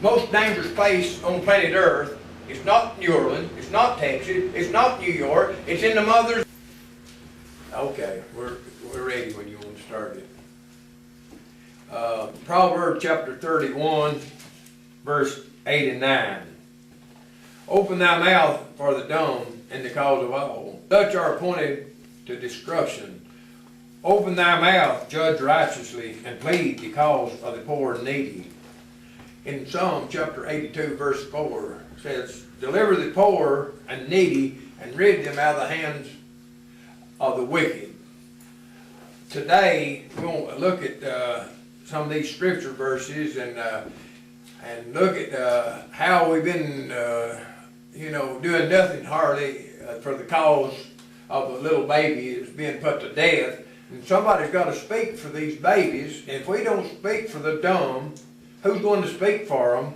Most dangerous place on planet Earth. It's not New Orleans, it's not Texas, it's not New York, it's in the mother's. Okay, we're ready when you want to start it. Proverbs chapter 31, verse 8 and 9. Open thy mouth for the dumb and the cause of all. Such are appointed to destruction. Open thy mouth, judge righteously, and plead the cause of the poor and needy. In Psalm chapter 82, verse 4, it says, deliver the poor and needy, and rid them out of the hands of the wicked. Today, we're going to look at some of these scripture verses and look at how we've been, doing nothing hardly for the cause of a little baby that's being put to death. And somebody's got to speak for these babies. And if we don't speak for the dumb, who's going to speak for them?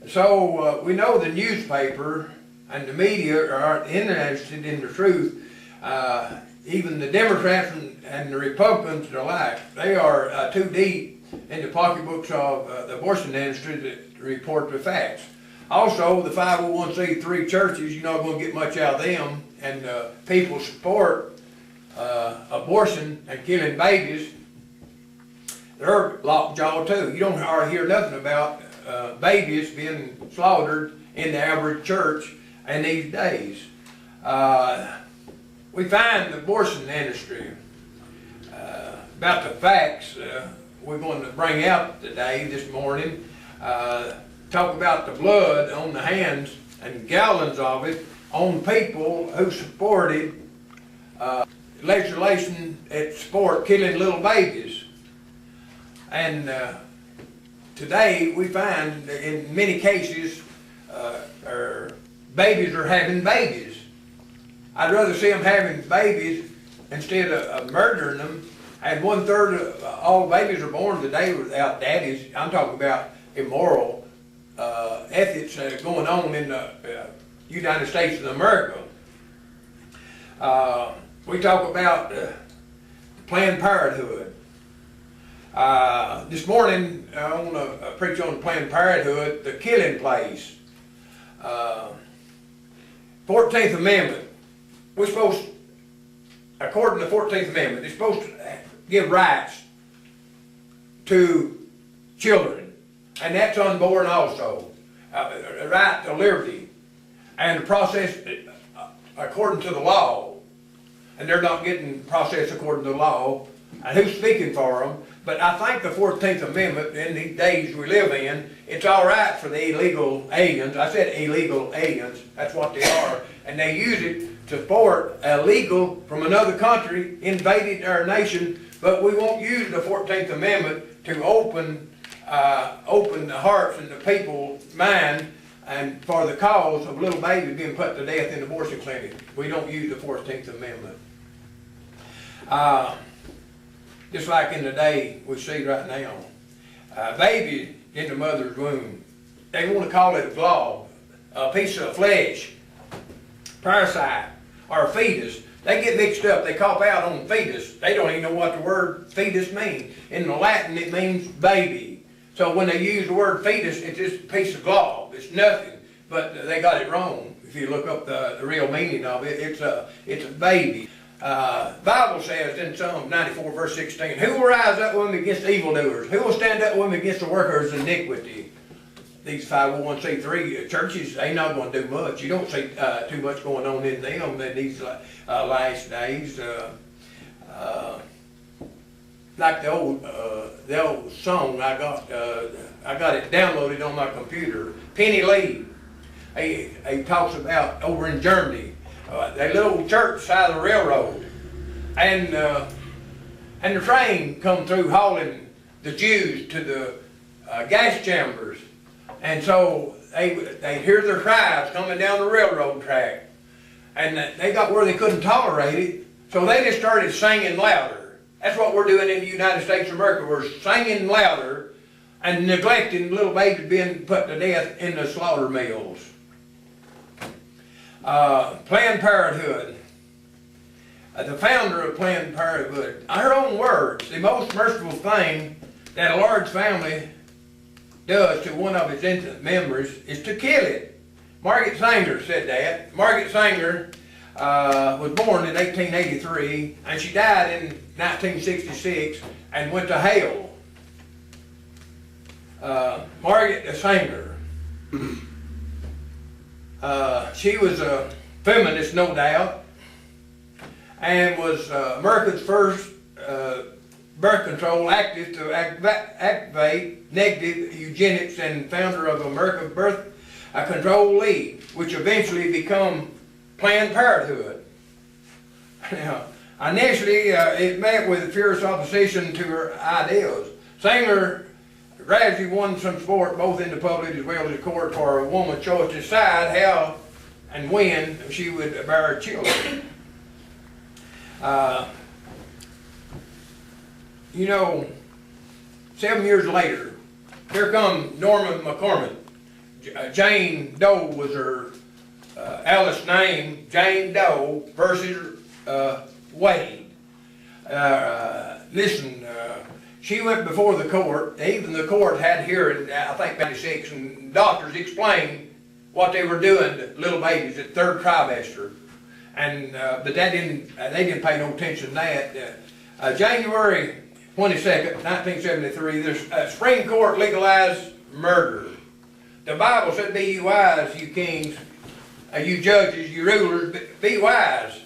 So we know the newspaper and the media are interested in the truth. Even the Democrats and the Republicans alike, they are too deep in the pocketbooks of the abortion industry to report the facts. Also, the 501c3 churches, you're not going to get much out of them, and people support abortion and killing babies. They're lockjaw too. You don't hardly hear nothing about babies being slaughtered in the average church in these days. We find the abortion industry about the facts we're going to bring out today, this morning. Talk about the blood on the hands and gallons of it on people who supported legislation that support killing little babies. And today we find in many cases babies are having babies. I'd rather see them having babies instead of murdering them. And 1/3 of all babies are born today without daddies. I'm talking about immoral ethics going on in the United States of America. We talk about Planned Parenthood. This morning I want to preach on Planned Parenthood, the killing place. 14th Amendment. We're supposed, according to the 14th Amendment, they're supposed to give rights to children, and that's unborn also. A right to liberty, and the process according to the law, and they're not getting processed according to the law. And who's speaking for them? But I think the 14th Amendment, in these days we live in, it's all right for the illegal aliens. I said illegal aliens, that's what they are. And they use it to support illegal from another country invaded our nation. But we won't use the 14th Amendment to open the hearts and the people's mind and for the cause of little babies being put to death in abortion clinics. We don't use the 14th Amendment. Just like in the day we see right now. Babies in the mother's womb, they want to call it a glob, a piece of flesh, parasite, or a fetus. They get mixed up. They cop out on fetus. They don't even know what the word fetus means. In the Latin, it means baby. So when they use the word fetus, it's just a piece of glob. It's nothing. But they got it wrong. If you look up the real meaning of it, it's a baby. Bible says in Psalm 94, verse 16, who will rise up with them against evildoers? Who will stand up with them against the workers of iniquity? These 501c3 churches, they not going to do much. You don't see too much going on in them in these last days. Like the old song I got it downloaded on my computer. Penny Lee, he talks about over in Germany, that little church side of the railroad, and the train come through hauling the Jews to the gas chambers. And so they hear their cries coming down the railroad track. And they got where they couldn't tolerate it, so they just started singing louder. That's what we're doing in the United States of America. We're singing louder and neglecting little babies being put to death in the slaughter mills. Planned Parenthood. The founder of Planned Parenthood, her own words, the most merciful thing that a large family does to one of its intimate members is to kill it. Margaret Sanger said that. Margaret Sanger was born in 1883, and she died in 1966 and went to hell. Margaret Sanger. She was a feminist, no doubt, and was America's first birth control active to activate negative eugenics and founder of American Birth Control League, which eventually became Planned Parenthood. Now, initially, it met with fierce opposition to her ideals. Sanger gradually won some support both in the public as well as the court for a woman's choice to decide how and when she would bear children. You know, 7 years later, here come Norman McCormick. Jane Doe was her Alice name, Jane Doe versus Wade. Listen, she went before the court. Even the court had hearing, I think, 96, and doctors explained what they were doing to little babies at third trimester, and but they didn't pay no attention to that. January 22nd, 1973, the Supreme Court legalized murder. The Bible said, "Be ye wise, you kings, you judges, you rulers, be wise."